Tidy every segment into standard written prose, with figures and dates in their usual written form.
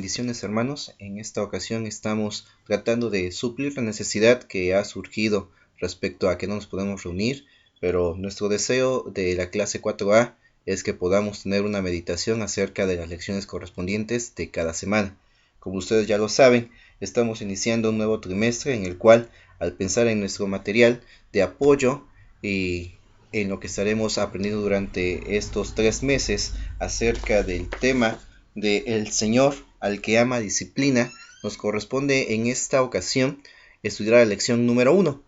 Bendiciones hermanos, en esta ocasión estamos tratando de suplir la necesidad que ha surgido respecto a que no nos podemos reunir, pero nuestro deseo de la clase 4A es que podamos tener una meditación acerca de las lecciones correspondientes de cada semana. Como ustedes ya lo saben, estamos iniciando un nuevo trimestre en el cual, al pensar en nuestro material de apoyo y en lo que estaremos aprendiendo durante estos 3 meses acerca del tema de El Señor al que ama disciplina, nos corresponde en esta ocasión estudiar la lección número 1,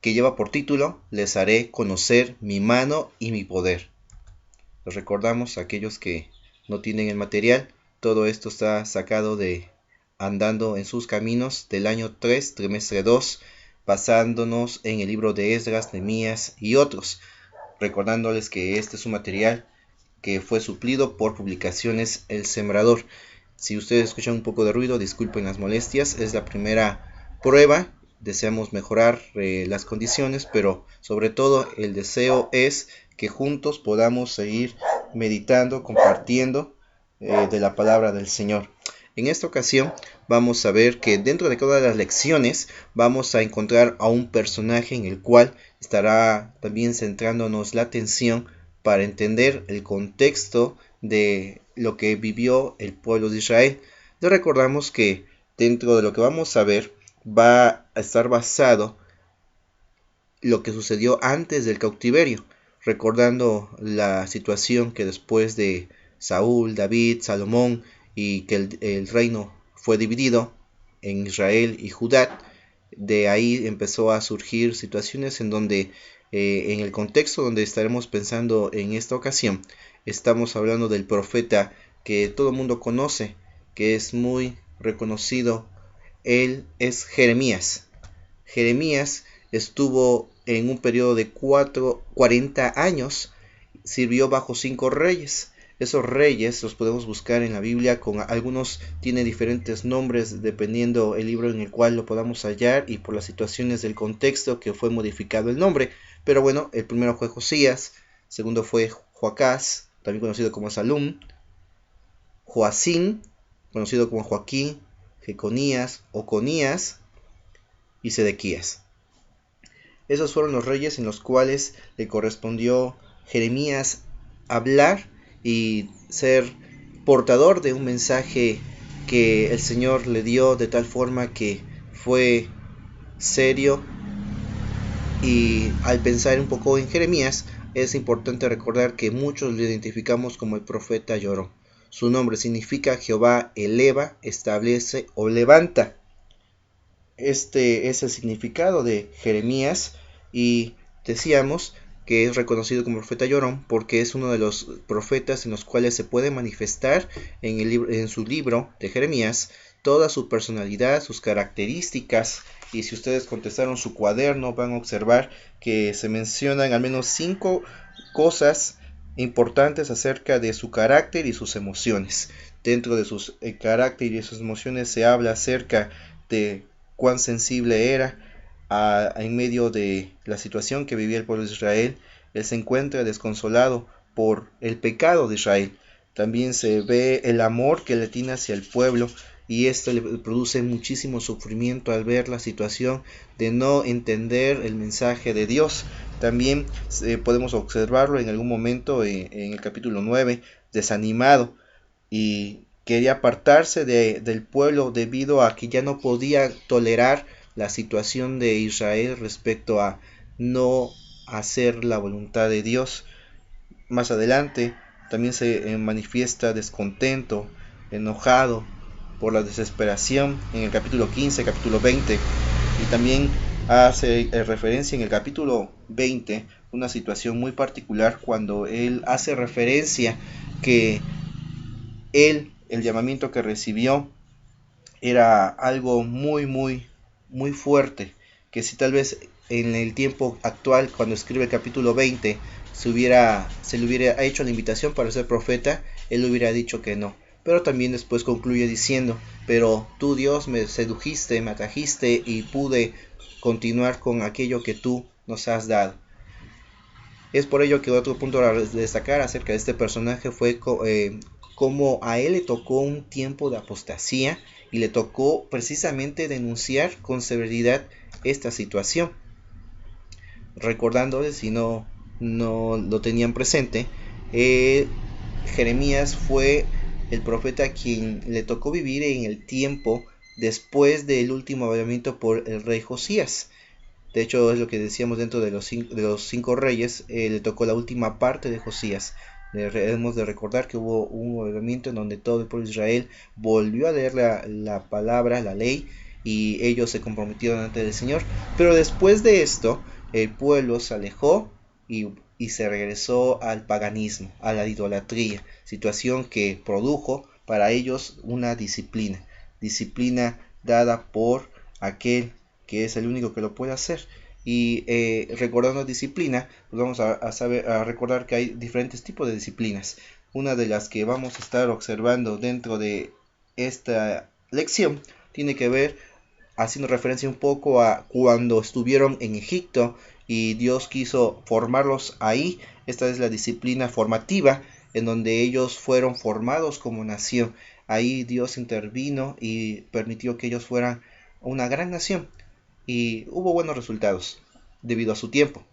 que lleva por título Les haré conocer mi mano y mi poder. Les recordamos a aquellos que no tienen el material, todo esto está sacado de Andando en sus caminos del año 3, trimestre 2, basándonos en el libro de Esdras, Nehemías y otros, recordándoles que este es un material que fue suplido por Publicaciones El Sembrador. Si ustedes escuchan un poco de ruido, disculpen las molestias, es la primera prueba, deseamos mejorar las condiciones, pero sobre todo el deseo es que juntos podamos seguir meditando, compartiendo de la palabra del Señor. En esta ocasión vamos a ver que dentro de todas las lecciones vamos a encontrar a un personaje en el cual estará también centrándonos la atención para entender el contexto de lo que vivió el pueblo de Israel. Les recordamos que dentro de lo que vamos a ver va a estar basado lo que sucedió antes del cautiverio, recordando la situación que después de Saúl, David, Salomón y que el reino fue dividido en Israel y Judá. De ahí empezó a surgir situaciones en donde en el contexto donde estaremos pensando en esta ocasión, estamos hablando del profeta que todo el mundo conoce, que es muy reconocido. Él es Jeremías. Jeremías estuvo en un periodo de 40 años, sirvió bajo 5 reyes. Esos reyes los podemos buscar en la Biblia, con algunos tienen diferentes nombres dependiendo el libro en el cual lo podamos hallar y por las situaciones del contexto que fue modificado el nombre. Pero bueno, el primero fue Josías, segundo fue Joacás, también conocido como Salum, Joacín, conocido como Joaquín, Jeconías, Oconías y Sedequías. Esos fueron los reyes en los cuales le correspondió Jeremías hablar y ser portador de un mensaje que el Señor le dio de tal forma que fue serio. Y al pensar un poco en Jeremías, es importante recordar que muchos lo identificamos como el profeta llorón. Su nombre significa Jehová eleva, establece o levanta. Este es el significado de Jeremías y decíamos que es reconocido como profeta llorón porque es uno de los profetas en los cuales se puede manifestar en su libro de Jeremías toda su personalidad, sus características. Y si ustedes contestaron su cuaderno van a observar que se mencionan al menos 5 cosas importantes acerca de su carácter y sus emociones. Dentro de sus carácter y sus emociones se habla acerca de cuán sensible era en medio de la situación que vivía el pueblo de Israel. Él se encuentra desconsolado por el pecado de Israel. También se ve el amor que le tiene hacia el pueblo y esto le produce muchísimo sufrimiento al ver la situación de no entender el mensaje de Dios. También podemos observarlo en algún momento en el capítulo 9, desanimado y quería apartarse del pueblo debido a que ya no podía tolerar la situación de Israel respecto a no hacer la voluntad de Dios. Más adelante también se manifiesta descontento, enojado por la desesperación en el capítulo 15, capítulo 20, y también hace referencia en el capítulo 20 una situación muy particular cuando él hace referencia que el llamamiento que recibió era algo muy fuerte, que si tal vez en el tiempo actual, cuando escribe el capítulo 20, se le hubiera hecho la invitación para ser profeta, él hubiera dicho que no. Pero también después concluye diciendo, pero tú Dios me sedujiste, me atrajiste y pude continuar con aquello que tú nos has dado. Es por ello que otro punto a destacar acerca de este personaje fue cómo a él le tocó un tiempo de apostasía y le tocó precisamente denunciar con severidad esta situación. Recordándoles, si no lo tenían presente, Jeremías fue el profeta a quien le tocó vivir en el tiempo después del último avivamiento por el rey Josías. De hecho, es lo que decíamos dentro de los cinco reyes, le tocó la última parte de Josías. Debemos de recordar que hubo un avivamiento en donde todo el pueblo de Israel volvió a leer la palabra, la ley, y ellos se comprometieron ante el Señor. Pero después de esto, el pueblo se alejó y se regresó al paganismo, a la idolatría, situación que produjo para ellos una disciplina dada por aquel que es el único que lo puede hacer. Y recordando disciplina, pues vamos a recordar que hay diferentes tipos de disciplinas. Una de las que vamos a estar observando dentro de esta lección tiene que ver, haciendo referencia un poco a cuando estuvieron en Egipto y Dios quiso formarlos ahí. Esta es la disciplina formativa, en donde ellos fueron formados como nación. Ahí Dios intervino y permitió que ellos fueran una gran nación, y hubo buenos resultados debido a su tiempo.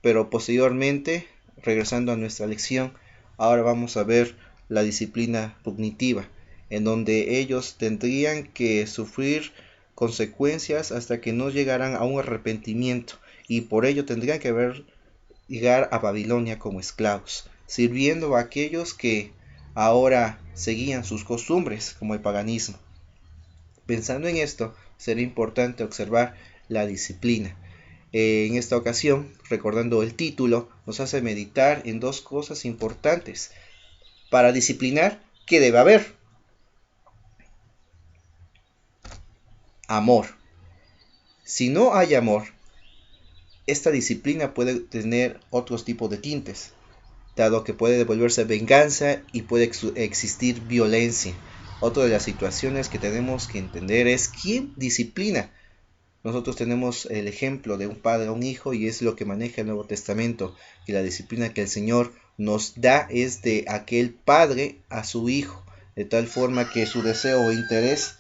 Pero posteriormente, regresando a nuestra lección, ahora vamos a ver la disciplina punitiva, en donde ellos tendrían que sufrir consecuencias hasta que no llegaran a un arrepentimiento, y por ello tendrían que llegar a Babilonia como esclavos, sirviendo a aquellos que ahora seguían sus costumbres, como el paganismo. Pensando en esto, será importante observar la disciplina. En esta ocasión, recordando el título, nos hace meditar en dos cosas importantes. Para disciplinar, ¿qué debe haber? Amor. Si no hay amor, esta disciplina puede tener otros tipos de tintes, dado que puede devolverse venganza y puede existir violencia. Otra de las situaciones que tenemos que entender es quién disciplina. Nosotros tenemos el ejemplo de un padre a un hijo, y es lo que maneja el Nuevo Testamento, que la disciplina que el Señor nos da es de aquel padre a su hijo, de tal forma que su deseo o interés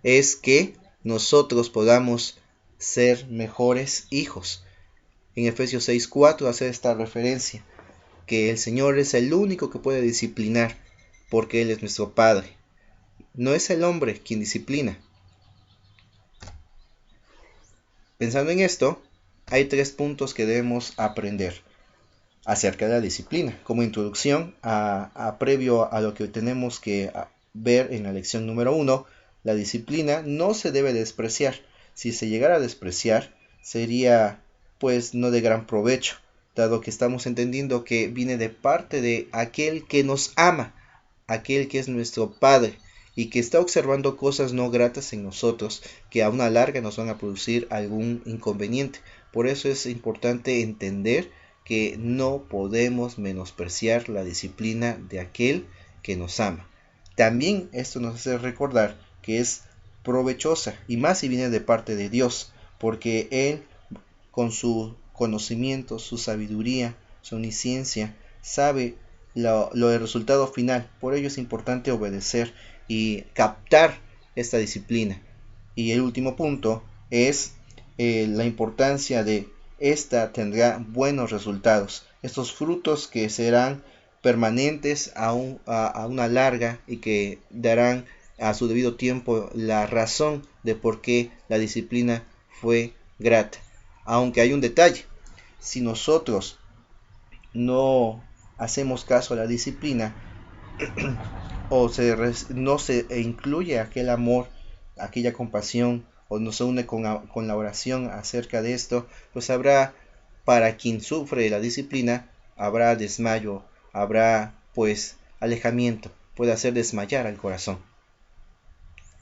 es que nosotros podamos ser mejores hijos. En Efesios 6:4 hace esta referencia, que el Señor es el único que puede disciplinar, porque Él es nuestro Padre. No es el hombre quien disciplina. Pensando en esto, hay 3 puntos que debemos aprender acerca de la disciplina, como introducción previo a lo que tenemos que ver en la lección número 1. La disciplina no se debe despreciar. Si se llegara a despreciar, sería pues no de gran provecho, dado que estamos entendiendo que viene de parte de aquel que nos ama, aquel que es nuestro Padre, y que está observando cosas no gratas en nosotros, que a una larga nos van a producir algún inconveniente. Por eso es importante entender que no podemos menospreciar la disciplina de aquel que nos ama. También esto nos hace recordar que es provechosa, y más si viene de parte de Dios, porque Él, con su conocimiento, su sabiduría, su omnisciencia, sabe del resultado final. Por ello es importante obedecer y captar esta disciplina. Y el último punto es la importancia de esta tendrá buenos resultados. Estos frutos que serán permanentes a una larga, y que darán a su debido tiempo la razón de por qué la disciplina fue grata. Aunque hay un detalle: si nosotros no hacemos caso a la disciplina, o no se incluye aquel amor, aquella compasión, o no se une con la oración acerca de esto, pues habrá, para quien sufre la disciplina, habrá desmayo, habrá pues alejamiento, puede hacer desmayar al corazón,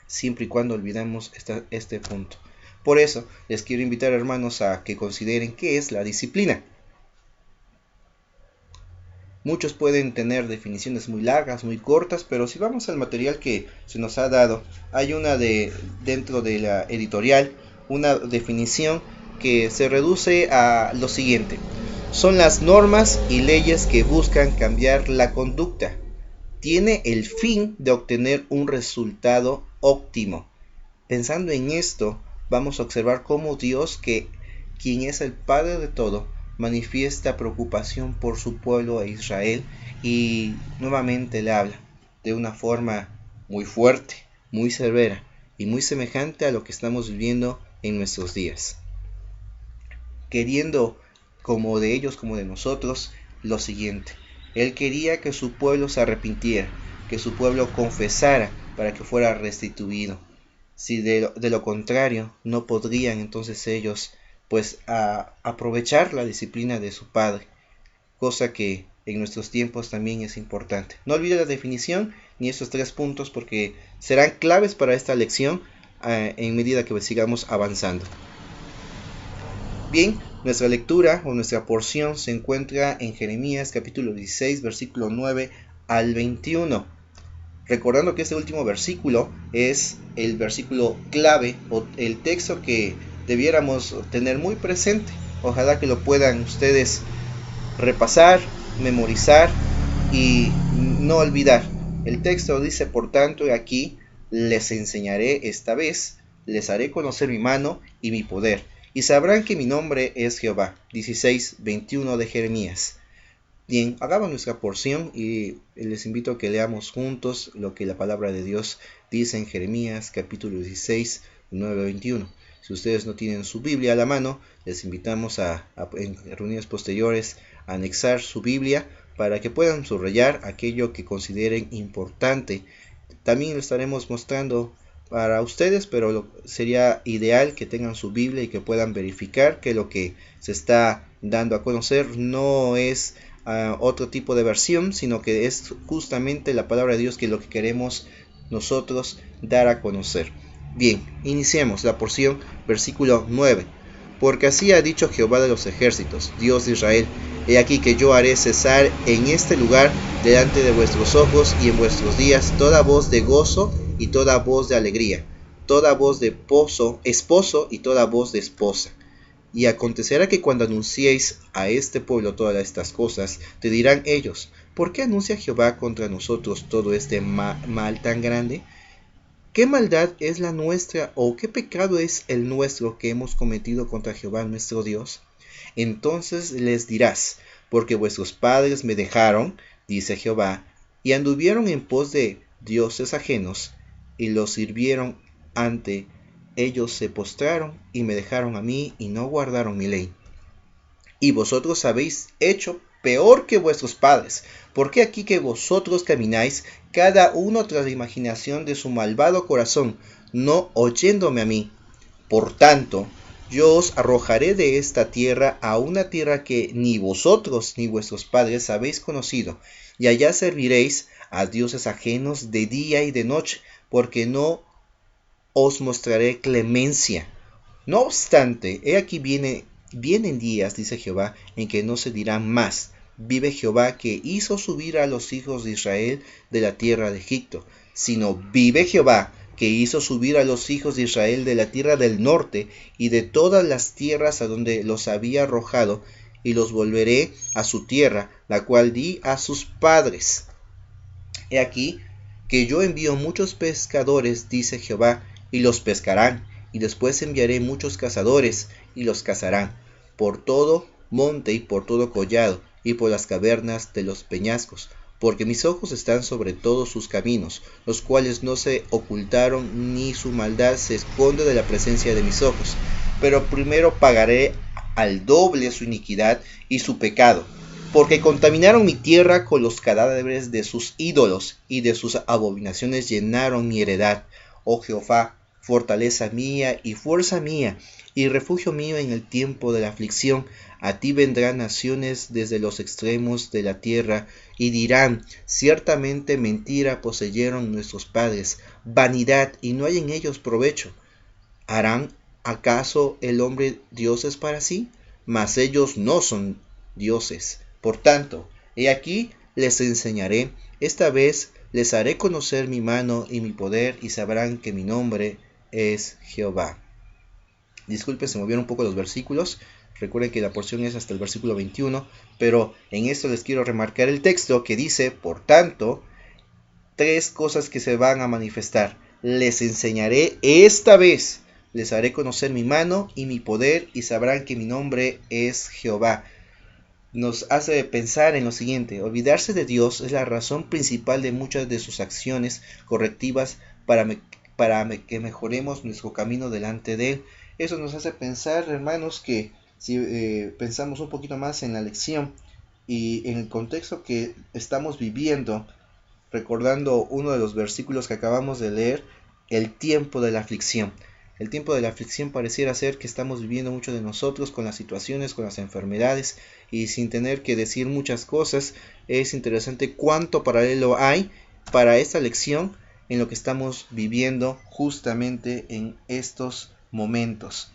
siempre y cuando olvidemos este punto. Por eso les quiero invitar, hermanos, a que consideren qué es la disciplina. Muchos pueden tener definiciones muy largas, muy cortas, pero si vamos al material que se nos ha dado, hay dentro de la editorial, una definición que se reduce a lo siguiente: son las normas y leyes que buscan cambiar la conducta. Tiene el fin de obtener un resultado óptimo. Pensando en esto, vamos a observar cómo Dios, quien es el Padre de todo, manifiesta preocupación por su pueblo Israel y nuevamente le habla de una forma muy fuerte, muy severa y muy semejante a lo que estamos viviendo en nuestros días. Queriendo como de ellos como de nosotros lo siguiente: Él quería que su pueblo se arrepintiera, que su pueblo confesara para que fuera restituido. Si de lo contrario, no podrían entonces ellos pues aprovechar la disciplina de su Padre, cosa que en nuestros tiempos también es importante. No olvide la definición ni estos 3 puntos, porque serán claves para esta lección en medida que sigamos avanzando. Bien, nuestra lectura o nuestra porción se encuentra en Jeremías capítulo 16, versículo 9 al 21. Recordando que este último versículo es el versículo clave o el texto que debiéramos tener muy presente. Ojalá que lo puedan ustedes repasar, memorizar y no olvidar. El texto dice: por tanto, aquí les enseñaré esta vez, les haré conocer mi mano y mi poder, y sabrán que mi nombre es Jehová. 16:21 de Jeremías. Bien, hagamos nuestra porción y les invito a que leamos juntos lo que la palabra de Dios dice en Jeremías capítulo 16, 9 a 21. Si ustedes no tienen su Biblia a la mano, les invitamos en reuniones posteriores a anexar su Biblia para que puedan subrayar aquello que consideren importante. También lo estaremos mostrando para ustedes, pero sería ideal que tengan su Biblia y que puedan verificar que lo que se está dando a conocer no es otro tipo de versión, sino que es justamente la palabra de Dios, que es lo que queremos nosotros dar a conocer. Bien, iniciemos la porción, versículo 9. Porque así ha dicho Jehová de los ejércitos, Dios de Israel: he aquí que yo haré cesar en este lugar delante de vuestros ojos y en vuestros días toda voz de gozo y toda voz de alegría, toda voz de esposo y toda voz de esposa. Y acontecerá que cuando anunciéis a este pueblo todas estas cosas, te dirán ellos: ¿por qué anuncia Jehová contra nosotros todo este mal tan grande? ¿Qué maldad es la nuestra, o qué pecado es el nuestro que hemos cometido contra Jehová nuestro Dios? Entonces les dirás: porque vuestros padres me dejaron, dice Jehová, y anduvieron en pos de dioses ajenos, y los sirvieron ante ellos, se postraron y me dejaron a mí y no guardaron mi ley. Y vosotros habéis hecho peor que vuestros padres, porque aquí que vosotros camináis cada uno tras la imaginación de su malvado corazón, no oyéndome a mí. Por tanto, yo os arrojaré de esta tierra a una tierra que ni vosotros ni vuestros padres habéis conocido, y allá serviréis a dioses ajenos de día y de noche, porque no os mostraré clemencia. No obstante, he aquí vienen días, dice Jehová, en que no se dirá más: vive Jehová, que hizo subir a los hijos de Israel de la tierra de Egipto, sino: vive Jehová, que hizo subir a los hijos de Israel de la tierra del norte y de todas las tierras a donde los había arrojado, y los volveré a su tierra, la cual di a sus padres. He aquí que yo envío muchos pescadores, dice Jehová, y los pescarán, y después enviaré muchos cazadores, y los cazarán, por todo monte y por todo collado, y por las cavernas de los peñascos, porque mis ojos están sobre todos sus caminos, los cuales no se ocultaron, ni su maldad se esconde de la presencia de mis ojos. Pero primero pagaré al doble su iniquidad y su pecado, porque contaminaron mi tierra con los cadáveres de sus ídolos, y de sus abominaciones llenaron mi heredad. Oh Jehová, fortaleza mía y fuerza mía, y refugio mío en el tiempo de la aflicción. A ti vendrán naciones desde los extremos de la tierra, y dirán: ciertamente mentira poseyeron nuestros padres, vanidad, y no hay en ellos provecho. ¿Harán acaso el hombre dioses para sí? Mas ellos no son dioses. Por tanto, he aquí les enseñaré, esta vez les haré conocer mi mano y mi poder, y sabrán que mi nombre es Jehová. Disculpe, se movieron un poco los versículos, Recuerden que la porción es hasta el versículo 21, pero en esto les quiero remarcar el texto que dice, por tanto, 3 cosas que se van a manifestar. Les enseñaré esta vez, les haré conocer mi mano y mi poder, y sabrán que mi nombre es Jehová. Nos hace pensar en lo siguiente: olvidarse de Dios es la razón principal de muchas de sus acciones correctivas para que mejoremos nuestro camino delante de Él. Eso nos hace pensar, hermanos, que si pensamos un poquito más en la lección y en el contexto que estamos viviendo, recordando uno de los versículos que acabamos de leer, el tiempo de la aflicción. El tiempo de la aflicción pareciera ser que estamos viviendo mucho de nosotros con las situaciones, con las enfermedades, y sin tener que decir muchas cosas, es interesante cuánto paralelo hay para esta lección en lo que estamos viviendo justamente en estos momentos.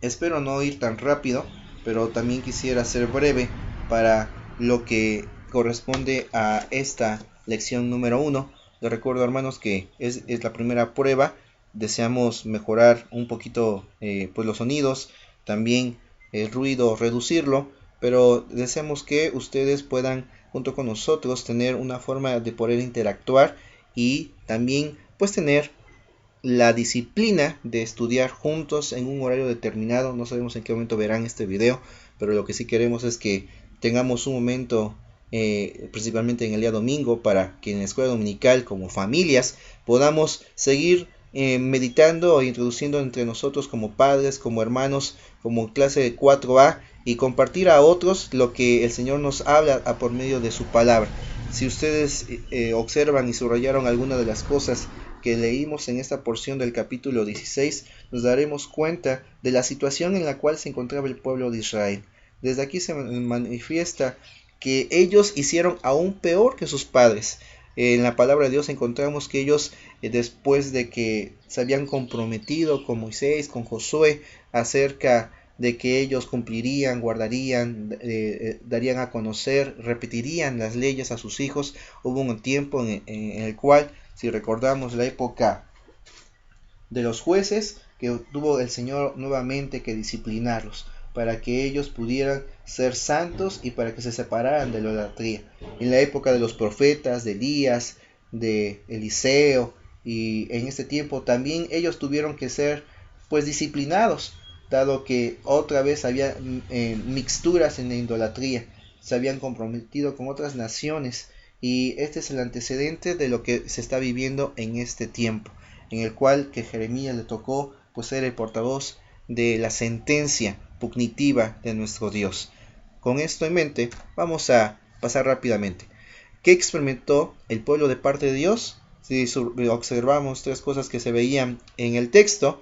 Espero no ir tan rápido, pero también quisiera ser breve para lo que corresponde a esta lección número 1. Les recuerdo, hermanos, que es la primera prueba. Deseamos mejorar un poquito pues los sonidos, también el ruido, reducirlo, pero deseamos que ustedes puedan junto con nosotros tener una forma de poder interactuar y también pues tener la disciplina de estudiar juntos en un horario determinado. No sabemos en qué momento verán este video, pero lo que sí queremos es que tengamos un momento principalmente en el día domingo, para que en la escuela dominical como familias podamos seguir meditando e introduciendo entre nosotros como padres, como hermanos, como clase de 4A, y compartir a otros lo que el Señor nos habla por medio de su palabra. Si ustedes observan y subrayaron alguna de las cosas que leímos en esta porción del capítulo 16, nos daremos cuenta de la situación en la cual se encontraba el pueblo de Israel. Desde aquí se manifiesta que ellos hicieron aún peor que sus padres. En la palabra de Dios encontramos que ellos, después de que se habían comprometido con Moisés, con Josué, acerca de que ellos cumplirían, guardarían, darían a conocer, repetirían las leyes a sus hijos, hubo un tiempo en el cual, si recordamos la época de los jueces, que tuvo el Señor nuevamente que disciplinarlos, para que ellos pudieran ser santos y para que se separaran de la idolatría. En la época de los profetas, de Elías, de Eliseo, y en este tiempo también ellos tuvieron que ser pues disciplinados, dado que otra vez había mixturas en la idolatría, se habían comprometido con otras naciones, y este es el antecedente de lo que se está viviendo en este tiempo, en el cual que Jeremías le tocó pues ser el portavoz de la sentencia punitiva de nuestro Dios. Con esto en mente, vamos a pasar rápidamente. ¿Qué experimentó el pueblo de parte de Dios? Si observamos 3 cosas que se veían en el texto,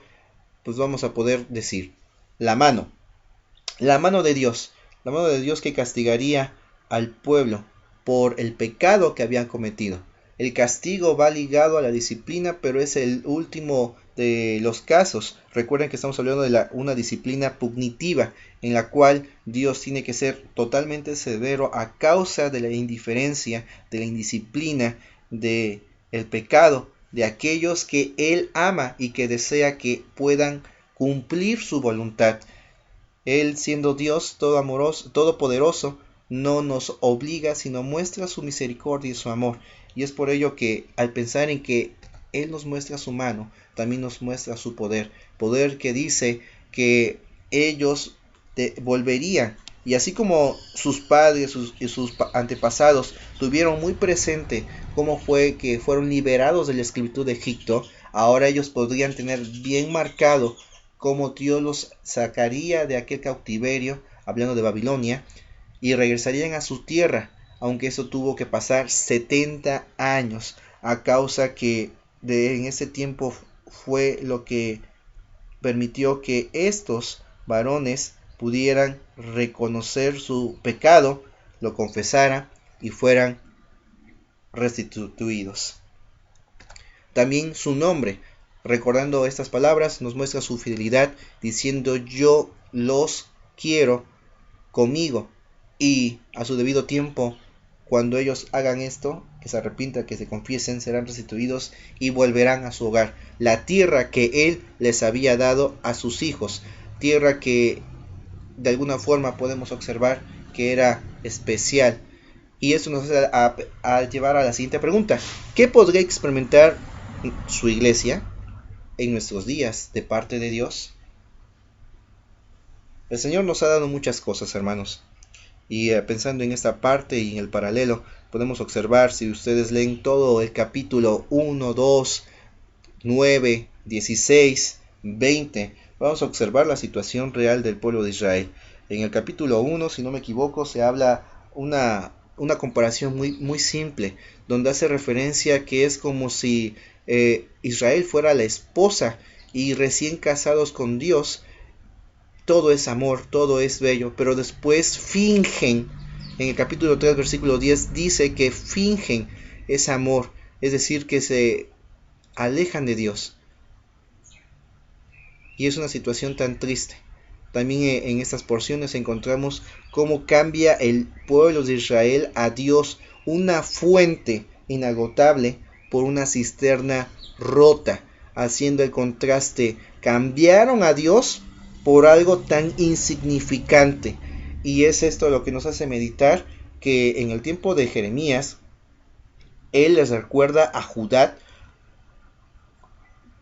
pues vamos a poder decir: la mano de Dios, la mano de Dios que castigaría al pueblo por el pecado que habían cometido. El castigo va ligado a la disciplina, pero es el último de los casos. Recuerden que estamos hablando de una disciplina punitiva, en la cual Dios tiene que ser totalmente severo a causa de la indiferencia, de la indisciplina, de el pecado de aquellos que Él ama y que desea que puedan cumplir su voluntad. Él, siendo Dios todo amoroso, todopoderoso, no nos obliga, sino muestra su misericordia y su amor. Y es por ello que al pensar en que Él nos muestra su mano, también nos muestra su poder. Poder que dice que ellos volverían. Y así como sus padres y sus antepasados tuvieron muy presente cómo fue que fueron liberados de la esclavitud de Egipto, ahora ellos podrían tener bien marcado cómo Dios los sacaría de aquel cautiverio, hablando de Babilonia, y regresarían a su tierra, aunque eso tuvo que pasar 70 años, a causa que en ese tiempo fue lo que permitió que estos varones pudieran reconocer su pecado, lo confesaran y fueran restituidos. También su nombre, recordando estas palabras, nos muestra su fidelidad, diciendo: yo los quiero conmigo, y a su debido tiempo, cuando ellos hagan esto, que se arrepientan, que se confiesen, serán restituidos y volverán a su hogar, la tierra que Él les había dado a sus hijos, tierra que de alguna forma podemos observar que era especial. Y eso nos hace a llevar a la siguiente pregunta: ¿qué podría experimentar su iglesia en nuestros días de parte de Dios? El Señor nos ha dado muchas cosas, hermanos. Y pensando en esta parte y en el paralelo, podemos observar, si ustedes leen todo el capítulo 1, 2, 9, 16, 20, vamos a observar la situación real del pueblo de Israel. En el capítulo 1, si no me equivoco, se habla una comparación muy simple, donde hace referencia que es como si Israel fuera la esposa y recién casados con Dios, todo es amor, todo es bello, pero después fingen. En el capítulo 3, versículo 10 dice que fingen ese amor, es decir, que se alejan de Dios. Y es una situación tan triste. También en estas porciones encontramos cómo cambia el pueblo de Israel a Dios, una fuente inagotable por una cisterna rota, haciendo el contraste. Cambiaron a Dios por algo tan insignificante. Y es esto lo que nos hace meditar que en el tiempo de Jeremías, él les recuerda a Judá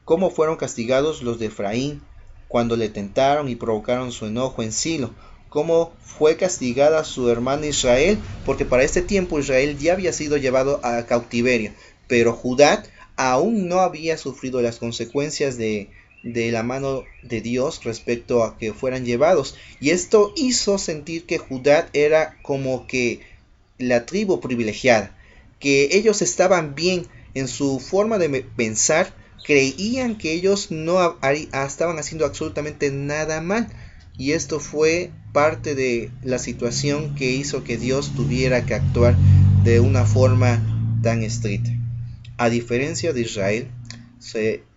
cómo fueron castigados los de Efraín cuando le tentaron y provocaron su enojo en Silo, cómo fue castigada su hermana Israel, porque para este tiempo Israel ya había sido llevado a cautiverio, pero Judá aún no había sufrido las consecuencias de la mano de Dios respecto a que fueran llevados, y esto hizo sentir que Judá era como que la tribu privilegiada, que ellos estaban bien en su forma de pensar, creían que ellos no estaban haciendo absolutamente nada mal, y esto fue parte de la situación que hizo que Dios tuviera que actuar de una forma tan estricta. A diferencia de Israel,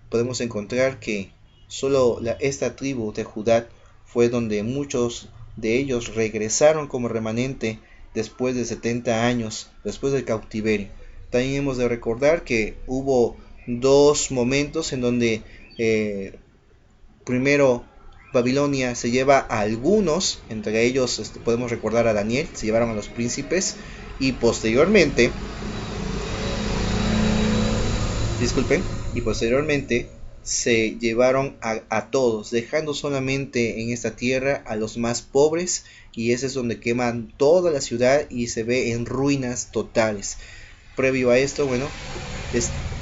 podemos encontrar que solo esta tribu de Judá fue donde muchos de ellos regresaron como remanente después de 70 años, después del cautiverio. También hemos de recordar que hubo dos momentos en donde primero Babilonia se lleva a algunos, entre ellos podemos recordar a Daniel, se llevaron a los príncipes, y posteriormente se llevaron a todos, dejando solamente en esta tierra a los más pobres, y ese es donde queman toda la ciudad y se ve en ruinas totales. Previo a esto,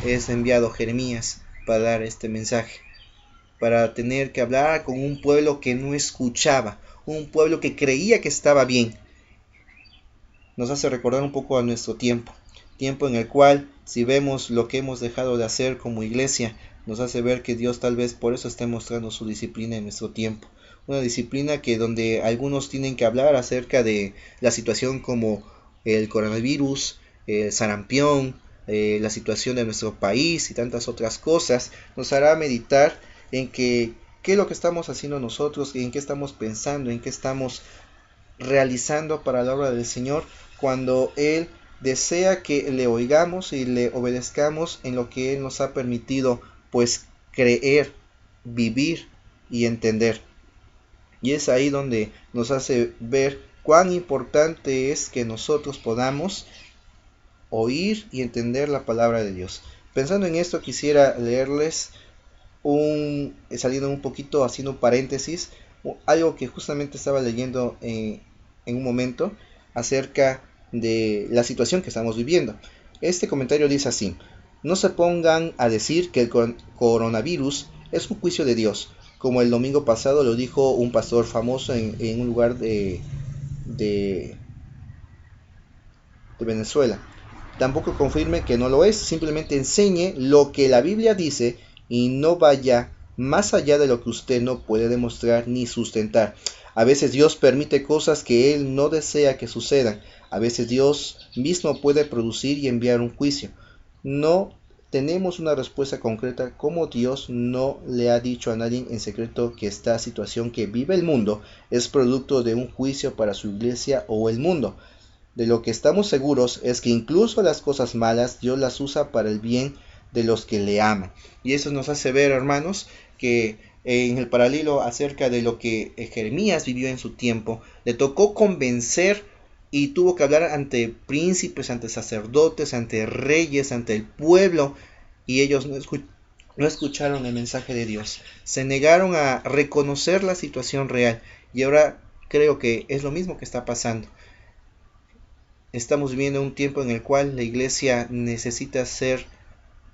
es enviado Jeremías para dar este mensaje, para tener que hablar con un pueblo que no escuchaba, un pueblo que creía que estaba bien. Nos hace recordar un poco a nuestro tiempo en el cual, si vemos lo que hemos dejado de hacer como iglesia, nos hace ver que Dios tal vez por eso esté mostrando su disciplina en nuestro tiempo. Una disciplina que donde algunos tienen que hablar acerca de la situación como el coronavirus, el sarampión, la situación de nuestro país y tantas otras cosas, nos hará meditar en qué es lo que estamos haciendo nosotros, en qué estamos pensando, en qué estamos realizando para la obra del Señor, cuando Él desea que le oigamos y le obedezcamos en lo que Él nos ha permitido pues creer, vivir y entender. Y es ahí donde nos hace ver cuán importante es que nosotros podamos oír y entender la palabra de Dios. Pensando en esto, quisiera leerles saliendo un poquito, haciendo un paréntesis, algo que justamente estaba leyendo en un momento acerca de la situación que estamos viviendo. Este comentario dice así: no se pongan a decir que el coronavirus es un juicio de Dios, como el domingo pasado lo dijo un pastor famoso en un lugar de Venezuela. Tampoco confirme que no lo es, simplemente enseñe lo que la Biblia dice y no vaya más allá de lo que usted no puede demostrar ni sustentar. A veces Dios permite cosas que Él no desea que sucedan. A veces Dios mismo puede producir y enviar un juicio. No tenemos una respuesta concreta como Dios no le ha dicho a nadie en secreto que esta situación que vive el mundo es producto de un juicio para su iglesia o el mundo. De lo que estamos seguros es que incluso las cosas malas Dios las usa para el bien de los que le aman. Y eso nos hace ver, hermanos, que en el paralelo acerca de lo que Jeremías vivió en su tiempo. Le tocó convencer y tuvo que hablar ante príncipes, ante sacerdotes, ante reyes, ante el pueblo, y ellos no escucharon el mensaje de Dios. Se negaron a reconocer la situación real, y ahora creo que es lo mismo que está pasando. Estamos viviendo un tiempo en el cual la iglesia necesita ser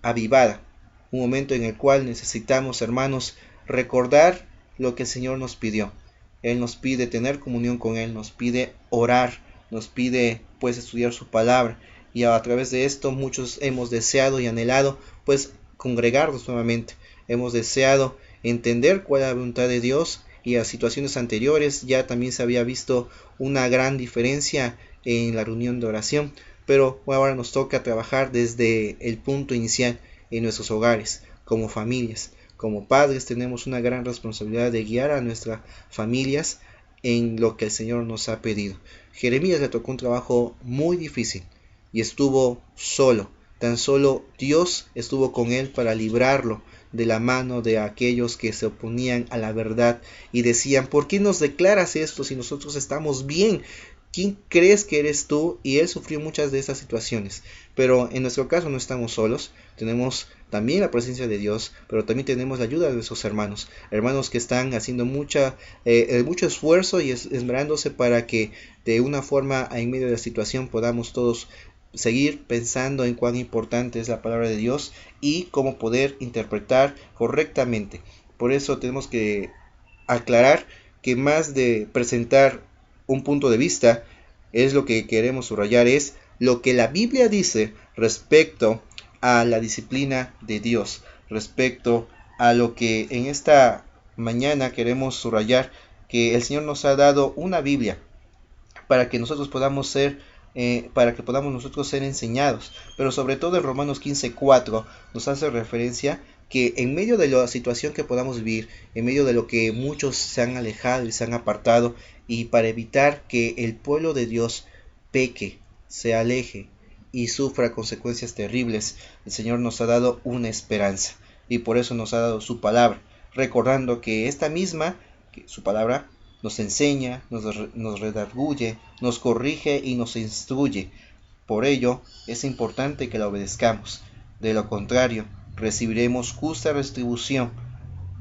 avivada, un momento en el cual necesitamos, hermanos, recordar lo que el Señor nos pidió. Él nos pide tener comunión con Él, nos pide orar, nos pide pues estudiar su palabra, y a través de esto muchos hemos deseado y anhelado pues congregarnos nuevamente. Hemos deseado entender cuál es la voluntad de Dios, y a situaciones anteriores ya también se había visto una gran diferencia en la reunión de oración, pero ahora nos toca trabajar desde el punto inicial en nuestros hogares, como familias. Como padres tenemos una gran responsabilidad de guiar a nuestras familias en lo que el Señor nos ha pedido. Jeremías le tocó un trabajo muy difícil y estuvo solo. Tan solo Dios estuvo con él para librarlo de la mano de aquellos que se oponían a la verdad y decían: ¿por qué nos declaras esto si nosotros estamos bien? ¿Quién crees que eres tú? Y él sufrió muchas de esas situaciones. Pero en nuestro caso no estamos solos. Tenemos también la presencia de Dios, pero también tenemos la ayuda de nuestros hermanos. Hermanos que están haciendo mucho esfuerzo y esmerándose para que de una forma en medio de la situación podamos todos seguir pensando en cuán importante es la palabra de Dios y cómo poder interpretar correctamente. Por eso tenemos que aclarar que más de presentar un punto de vista, es lo que queremos subrayar, es lo que la Biblia dice respecto a la disciplina de Dios, respecto a lo que en esta mañana queremos subrayar, que el Señor nos ha dado una Biblia para que nosotros podamos ser nosotros ser enseñados, pero sobre todo en Romanos 15:4 nos hace referencia que en medio de la situación que podamos vivir, en medio de lo que muchos se han alejado y se han apartado, y para evitar que el pueblo de Dios peque, se aleje y sufra consecuencias terribles, el Señor nos ha dado una esperanza, y por eso nos ha dado su palabra, recordando que esta misma, que su palabra, nos enseña, nos redarguye, nos corrige y nos instruye. Por ello es importante que la obedezcamos. De lo contrario, recibiremos justa retribución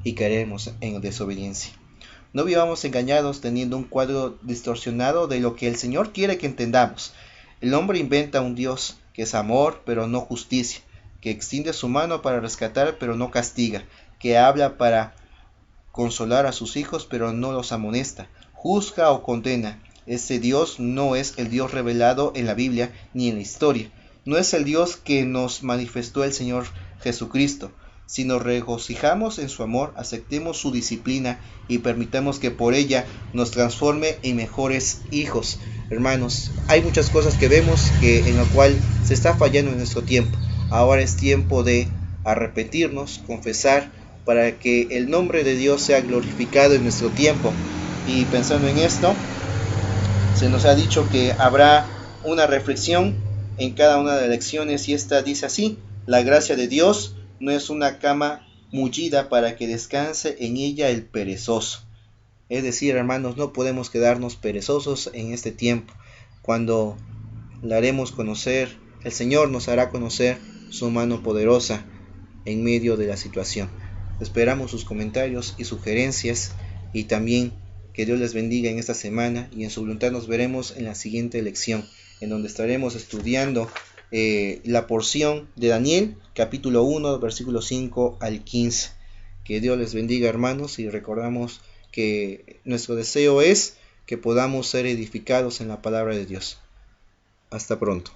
y caeremos en desobediencia. No vivamos engañados teniendo un cuadro distorsionado de lo que el Señor quiere que entendamos. El hombre inventa un Dios que es amor pero no justicia, que extiende su mano para rescatar pero no castiga, que habla para consolar a sus hijos pero no los amonesta, juzga o condena. Ese Dios no es el Dios revelado en la Biblia ni en la historia. No es el Dios que nos manifestó el Señor Jesucristo. Si nos regocijamos en su amor, aceptemos su disciplina y permitamos que por ella nos transforme en mejores hijos. Hermanos, hay muchas cosas que vemos en la cual se está fallando en nuestro tiempo. Ahora es tiempo de arrepentirnos, confesar, para que el nombre de Dios sea glorificado en nuestro tiempo. Y pensando en esto, se nos ha dicho que habrá una reflexión en cada una de las lecciones, y esta dice así: la gracia de Dios no es una cama mullida para que descanse en ella el perezoso. Es decir, hermanos, no podemos quedarnos perezosos en este tiempo. Cuando le haremos conocer, el Señor nos hará conocer su mano poderosa en medio de la situación. Esperamos sus comentarios y sugerencias, y también que Dios les bendiga en esta semana, y en su voluntad nos veremos en la siguiente lección, en donde estaremos estudiando la porción de Daniel, capítulo 1, versículo 5 al 15. Que Dios les bendiga, hermanos, y recordamos que nuestro deseo es que podamos ser edificados en la palabra de Dios. Hasta pronto.